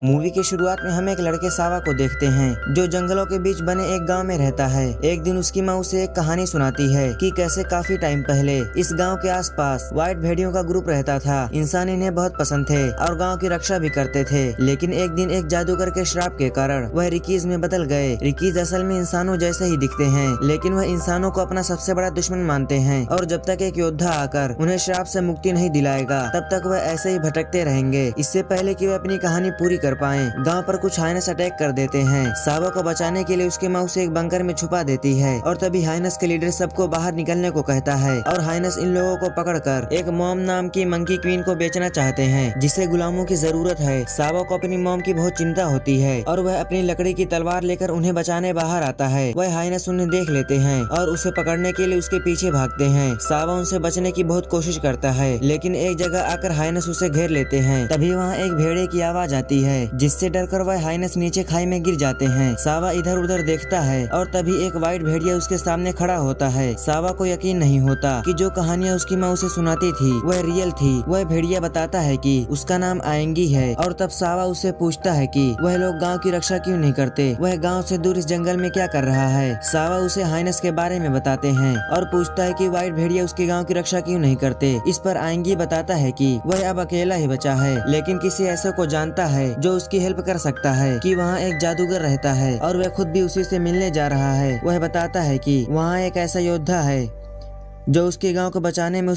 Movie की शुरुआत में हम एक लड़के सावा को देखते हैं जो जंगलों के बीच बने एक गांव में रहता है। एक दिन उसकी माँ उसे एक कहानी सुनाती है कि कैसे काफी टाइम पहले इस गांव के आसपास व्हाइट भेड़ियों का ग्रुप रहता था। इंसान इन्हें बहुत पसंद थे और गांव की रक्षा भी करते थे। लेकिन एक दिन एक जादूगर के श्राप के कारण वह रिकीज में बदल गए। रिकीज असल में इंसानों जैसे ही दिखते हैं, लेकिन वह इंसानों को अपना सबसे बड़ा दुश्मन मानते हैं और जब तक एक योद्धा आकर उन्हें श्राप से मुक्ति नहीं दिलाएगा तब तक वह ऐसे ही भटकते रहेंगे। इससे पहले कि वह अपनी कहानी पूरी कर पाएं, गांव पर कुछ हाइनस अटैक कर देते हैं। सावा को बचाने के लिए उसके माँ उसे एक बंकर में छुपा देती है और तभी हाइनस के लीडर सबको बाहर निकलने को कहता है और हाइनस इन लोगों को पकड़कर एक मॉम नाम की मंकी क्वीन को बेचना चाहते हैं जिसे गुलामों की जरूरत है। सावा को अपनी मॉम की बहुत चिंता होती है और वह अपनी लकड़ी की तलवार लेकर उन्हें बचाने बाहर आता है। वह हाइनस उन्हें देख लेते हैं और उसे पकड़ने के लिए उसके पीछे भागते हैं। सावा उनसे बचने की बहुत कोशिश करता है, लेकिन एक जगह आकर हाइनस उसे घेर लेते हैं। तभी वहाँ एक भेड़े की आवाज आती है जिससे डरकर वह हाइनस नीचे खाई में गिर जाते हैं। सावा इधर उधर देखता है और तभी एक व्हाइट भेड़िया उसके सामने खड़ा होता है। सावा को यकीन नहीं होता कि जो कहानियाँ उसकी माँ उसे सुनाती थी वह रियल थी। वह भेड़िया बताता है कि उसका नाम आएंगी है और तब सावा उससे पूछता है कि वह लोग गांव की रक्षा क्यों नहीं करते, वह गांव से दूर इस जंगल में क्या कर रहा है। सावा उसे हाइनस के बारे में बताते हैं और पूछता है कि व्हाइट भेड़िया उसके गांव की रक्षा क्यों नहीं करते। इस पर आएंगी बताता है कि वह अब अकेला ही बचा है, लेकिन किसी ऐसे को जानता है जो उसकी हेल्प कर सकता है कि वहाँ एक जादूगर रहता है और वह खुद भी उसी से मिलने जा रहा है। वह बताता है कि वहाँ एक ऐसा योद्धा है जो उसके गांव को बचाने में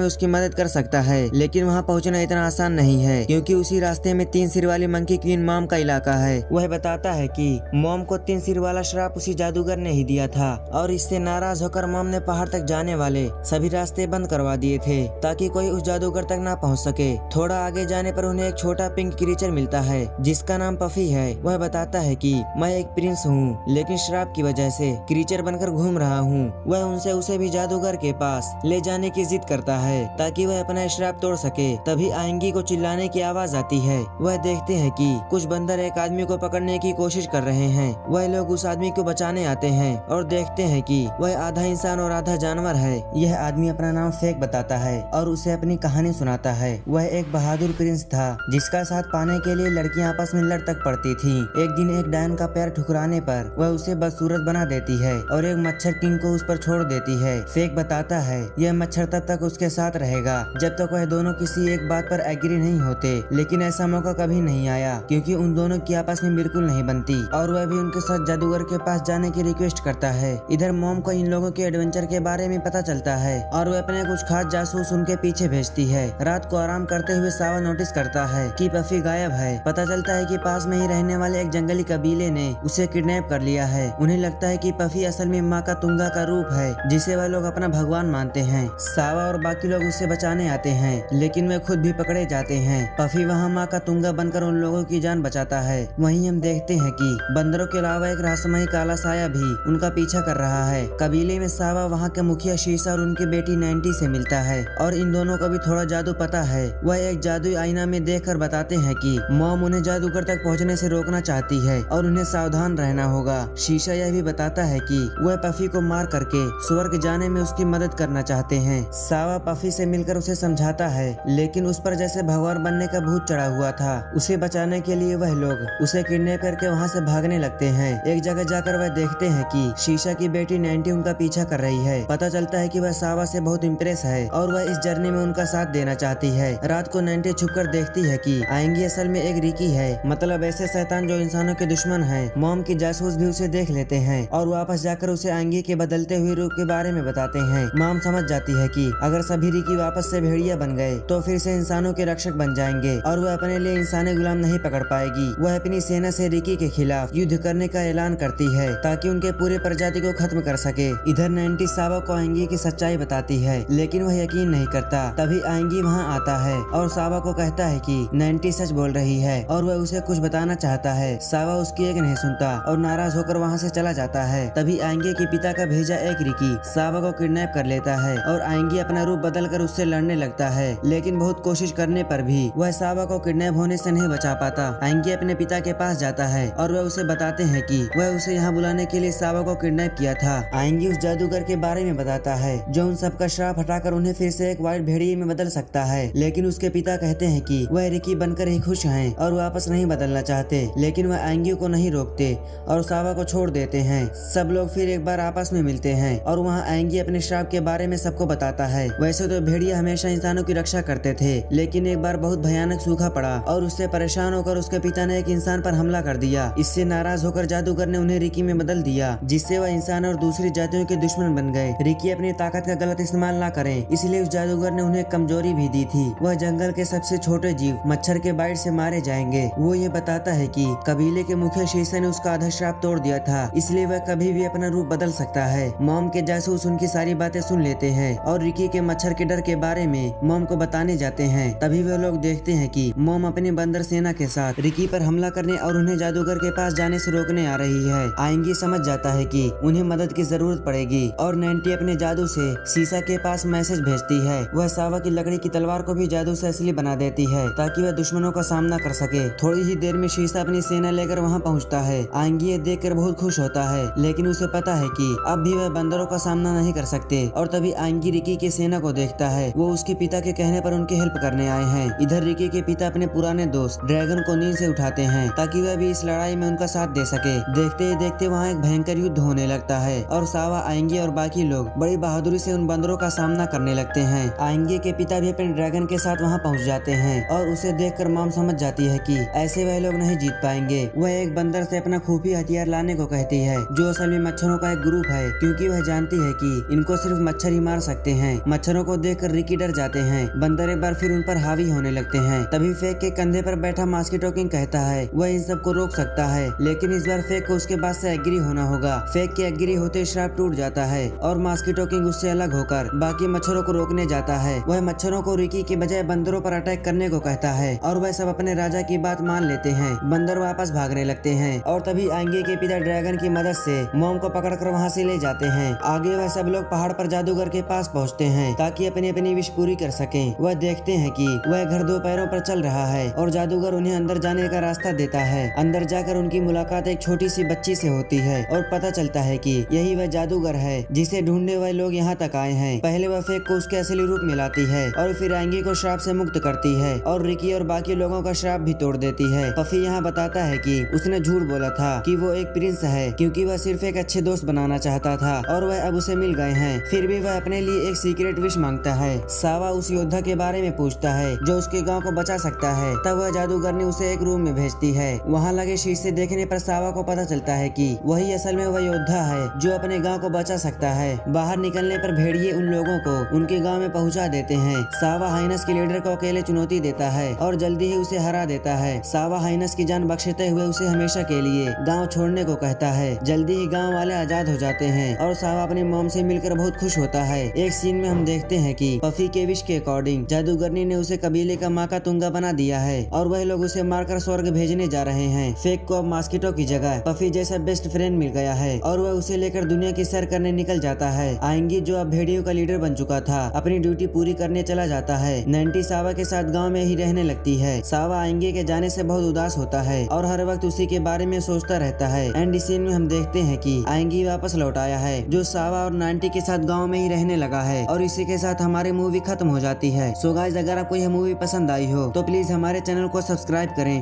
उसकी मदद कर सकता है। लेकिन वहां पहुंचना इतना आसान नहीं है क्योंकि उसी रास्ते में 3 सिर वाली मंकी क्वीन मॉम का इलाका है। वह बताता है कि मॉम को 3 सिर वाला श्राप उसी जादूगर ने ही दिया था और इससे नाराज होकर मॉम ने पहाड़ तक जाने वाले सभी रास्ते बंद करवा दिए थे ताकि कोई उस जादूगर तक ना पहुँच सके। थोड़ा आगे जाने पर उन्हें एक छोटा पिंक क्रीचर मिलता है जिसका नाम पफी है। वह बताता है कि मैं एक प्रिंस हूँ, लेकिन श्राप की वजह से क्रीचर बनकर घूम रहा हूँ। वह उसे भी जादूगर के पास ले जाने की जिद करता है ताकि वह अपना श्राप तोड़ सके। तभी आएंगी को चिल्लाने की आवाज आती है। वह देखते हैं कि कुछ बंदर एक आदमी को पकड़ने की कोशिश कर रहे हैं। वह लोग उस आदमी को बचाने आते हैं और देखते हैं कि वह आधा इंसान और आधा जानवर है। यह आदमी अपना नाम फेक बताता है और उसे अपनी कहानी सुनाता है। वह एक बहादुर प्रिंस था जिसका साथ पाने के लिए लड़कियां आपस में लड़ तक पड़ती थी। एक दिन एक डायन का पैर ठुकराने पर वह उसे बदसूरत बना देती है और एक मच्छर किंग को उस पर छोड़ देती है। फेक बताता है यह मच्छर तब तक उसके साथ रहेगा जब तक वह दोनों किसी एक बात पर एग्री नहीं होते। लेकिन ऐसा मौका कभी नहीं आया क्योंकि उन दोनों की आपस में बिल्कुल नहीं बनती और वह भी उनके साथ जादूगर के पास जाने की रिक्वेस्ट करता है। इधर मॉम को इन लोगों के एडवेंचर के बारे में पता चलता है और वह अपने कुछ खास जासूस उनके पीछे भेजती है। रात को आराम करते हुए सावा नोटिस करता है कि पफी गायब है। पता चलता है कि पास में ही रहने वाले एक जंगली कबीले ने उसे किडनैप कर लिया है। उन्हें लगता है कि पफी असल में माँ का तुंगा का रूप है जिसे वह लोग अपना भगवान मानते हैं। सावा और बाकी लोग उसे बचाने आते हैं, लेकिन वे खुद भी पकड़े जाते हैं। पफी वहाँ माँ का तुंगा बनकर उन लोगों की जान बचाता है। वहीं हम देखते हैं कि बंदरों के अलावा एक रहस्यमयी काला साया भी उनका पीछा कर रहा है। कबीले में सावा वहाँ के मुखिया शीशा और उनकी बेटी 90 से मिलता है और इन दोनों को भी थोड़ा जादू पता है। वह एक जादुई आईना में देखकर बताते हैं कि मॉम उन्हें जादूगर तक पहुँचने से रोकना चाहती है और उन्हें सावधान रहना होगा। शीशा यह भी बताता है कि वह पफी को मार करके स्वर्ग जाने में उसकी मदद करना चाहते हैं। सावा पफी से मिलकर उसे समझाता है, लेकिन उस पर जैसे भगवान बनने का भूत चढ़ा हुआ था। उसे बचाने के लिए वह लोग उसे किडनैप करके वहाँ से भागने लगते हैं। एक जगह जाकर वह देखते हैं कि शीशा की बेटी 90 उनका पीछा कर रही है। पता चलता है कि वह सावा से बहुत इम्प्रेस है और वह इस जर्नी में उनका साथ देना चाहती है। रात को 90 छुपकर देखती है कि आएंगी असल में एक रिकी है, मतलब ऐसे शैतान जो इंसानों के दुश्मन है। मॉम की जासूस भी उसे देख लेते हैं और वापस जाकर उसे आएंगी के बदलते हुए रूप के बारे में बताते हैं। मॉम समझ जाती है कि अगर सभी रिकी वापस से भेड़िया बन गए तो फिर से इंसानों के रक्षक बन जाएंगे और वह अपने लिए इंसानी गुलाम नहीं पकड़ पाएगी। वह अपनी सेना से रिकी के खिलाफ युद्ध करने का ऐलान करती है ताकि उनके पूरे प्रजाति को खत्म कर सके। इधर 90 सावा को आएंगी की सच्चाई बताती है, लेकिन वह यकीन नहीं करता। तभी आएंगी वहाँ आता है और सावा को कहता है कि 90 सच बोल रही है और वह उसे कुछ बताना चाहता है। सावा उसकी एक नहीं सुनता और नाराज होकर वहाँ से चला जाता है। तभी आएंगे के पिता का भेजा एक रिकी सावा को किडनैप कर लेता है और आएंगी अपना रूप बदल कर उससे लड़ने लगता है, लेकिन बहुत कोशिश करने पर भी वह सावा को किडनैप होने से नहीं बचा पाता। आएंगी अपने पिता के पास जाता है और वह उसे बताते हैं कि वह उसे यहाँ बुलाने के लिए सावा को किडनैप किया था। आएंगी उस जादूगर के बारे में बताता है जो उन सबका श्राप हटाकर उन्हें फिर से एक व्हाइट भेड़िए में बदल सकता है, लेकिन उसके पिता कहते हैं कि वह रिकी बनकर ही खुश हैं और वापस नहीं बदलना चाहते, लेकिन वह आएंगी को नहीं रोकते और सावा को छोड़ देते हैं। सब लोग फिर एक बार आपस में मिलते हैं और वहाँ आएंगी अपने श्राप के बारे में सबको बताता है। वैसे तो भेड़िया हमेशा इंसानों की रक्षा करते थे, लेकिन एक बार बहुत भयानक सूखा पड़ा और उससे परेशान होकर उसके पिता ने एक इंसान पर हमला कर दिया। इससे नाराज होकर जादूगर ने उन्हें रिकी में बदल दिया, जिससे वह इंसान और दूसरी जातियों के दुश्मन बन गए। रिकी अपनी ताकत का गलत इस्तेमाल न करें, इसलिए उस जादूगर ने उन्हें कमजोरी भी दी थी। वह जंगल के सबसे छोटे जीव मच्छर के बाइट से मारे जाएंगे। वो ये बताता है कि कबीले के मुखिया शीशा ने उसका आधा श्राप तोड़ दिया था, इसलिए वह कभी भी अपना रूप बदल सकता है। मॉम के जासूस उनकी सारी बातें सुन लेते हैं और रिकी के मच्छर के डर के बारे में मॉम को बताने जाते हैं। तभी वे लोग देखते हैं कि मॉम अपनी बंदर सेना के साथ रिकी पर हमला करने और उन्हें जादूगर के पास जाने से रोकने आ रही है। आएंगी समझ जाता है कि उन्हें मदद की जरूरत पड़ेगी और नैंटी अपने जादू से शीशा के पास मैसेज भेजती है। वह सावा की लकड़ी की तलवार को भी जादू से असली बना देती है ताकि वह दुश्मनों का सामना कर सके। थोड़ी ही देर में शीशा अपनी सेना लेकर वहाँ पहुँचता है। आएंगी ये देखकर बहुत खुश होता है, लेकिन उसे पता है कि अब भी वह बंदरों का सामना नहीं कर सकते। और तभी आएंगी रिकी की सेना को देखता है। वो उसके पिता के कहने पर उनकी हेल्प करने आए हैं। इधर रिकी के पिता अपने पुराने दोस्त ड्रैगन को नींद से उठाते हैं ताकि वह भी इस लड़ाई में उनका साथ दे सके। देखते ही देखते वहाँ एक भयंकर युद्ध होने लगता है और सावा, आएंगी और बाकी लोग बड़ी बहादुरी से उन बंदरों का सामना करने लगते हैं। आएंगी के पिता भी अपने ड्रैगन के साथ वहाँ पहुँच जाते हैं और उसे देखकर मॉम समझ जाती है कि ऐसे वह लोग नहीं जीत पाएंगे। वह एक बंदर से अपना खुफिया हथियार लाने को कहती है, जो असल में मच्छरों का एक ग्रुप है, क्योंकि वह जानती है कि इनको सिर्फ मच्छर ही मार सकते हैं। मच्छरों को देखकर रिकी डर जाते हैं। बंदर एक बार फिर उन पर हावी होने लगते हैं। तभी फेक के कंधे पर बैठा मॉस्किटो किंग कहता है वह इन सब को रोक सकता है, लेकिन इस बार फेक को उसके बात से एग्री होना होगा। फेक के एग्री होते श्राप टूट जाता है और मॉस्किटो किंग उससे अलग होकर बाकी मच्छरों को रोकने जाता है। वह मच्छरों को रिकी के बजाय बंदरों पर अटैक करने को कहता है और वह सब अपने राजा की बात मान लेते हैं। बंदर वापस भागने लगते हैं और तभी आएंगे के पिता ड्रैगन की मदद से मॉम को पकड़कर वहाँ से ले जाते हैं। आगे वह सब लोग पहाड़ पर जादूगर के पास पहुँचते हैं ताकि अपनी अपनी विश पूरी कर सकें। वह देखते हैं कि वह घर दो पैरों पर चल रहा है और जादूगर उन्हें अंदर जाने का रास्ता देता है। अंदर जाकर उनकी मुलाकात एक छोटी सी बच्ची से होती है और पता चलता है कि यही वह जादूगर है जिसे ढूंढने वह लोग यहाँ तक आए हैं। पहले वह फेक को उसके असली रूप में लाती है और फिर आएंगी को श्राप से मुक्त करती है और रिकी और बाकी लोगों का श्राप भी तोड़ देती है। पफी यहाँ बताता है कि उसने झूठ बोला था कि वो एक प्रिंस है, क्योंकि वह सिर्फ एक अच्छे दोस्त बनाना चाहता था और वह अब उसे मिल गए हैं। फिर भी वह अपने लिए एक सीक्रेट विश मांगता है। सावा उस योद्धा के बारे में पूछता है जो उसके गांव को बचा सकता है। तब वह जादूगर ने उसे एक रूम में भेजती है। वहाँ लगे शीशे देखने पर सावा को पता चलता है कि वही असल में वह योद्धा है जो अपने गाँव को बचा सकता है। बाहर निकलने पर भेड़िए उन लोगों को उनके गाँव में पहुँचा देते हैं। सावा हाइनस के लीडर को अकेले चुनौती देता है और जल्दी ही उसे हरा देता है। सावा हाइनस की जान बख्शते हुए उसे हमेशा के लिए गांव छोड़ने को कहता है। जल्दी ही गांव वाले आजाद हो जाते हैं और सावा अपनी मॉम से मिलकर बहुत खुश होता है। एक सीन में हम देखते हैं कि पफी के विश के अकॉर्डिंग जादूगरनी ने उसे कबीले का माँ का तुंगा बना दिया है और वह लोग उसे मारकर स्वर्ग भेजने जा रहे हैं। फेक को अब मॉस्किटो की जगह पफी जैसा बेस्ट फ्रेंड मिल गया है और वह उसे लेकर दुनिया की सैर करने निकल जाता है। आएंगी जो अब भेड़ियों का लीडर बन चुका था अपनी ड्यूटी पूरी करने चला जाता है। नैंटी सावा के साथ गाँव में ही रहने लगती है। सावा आएंगे के जाने से बहुत उदास होता है और हर वक्त उसी के बारे में सोचता रहता है। एंड इस सीन में हम देखते हैं कि आएंगी वापस लौट आया है जो सावा और नैंटी के साथ गांव में ही रहने लगा है और इसी के साथ हमारी मूवी खत्म हो जाती है। सो गाइस, अगर आपको यह मूवी पसंद आई हो तो प्लीज हमारे चैनल को सब्सक्राइब करें।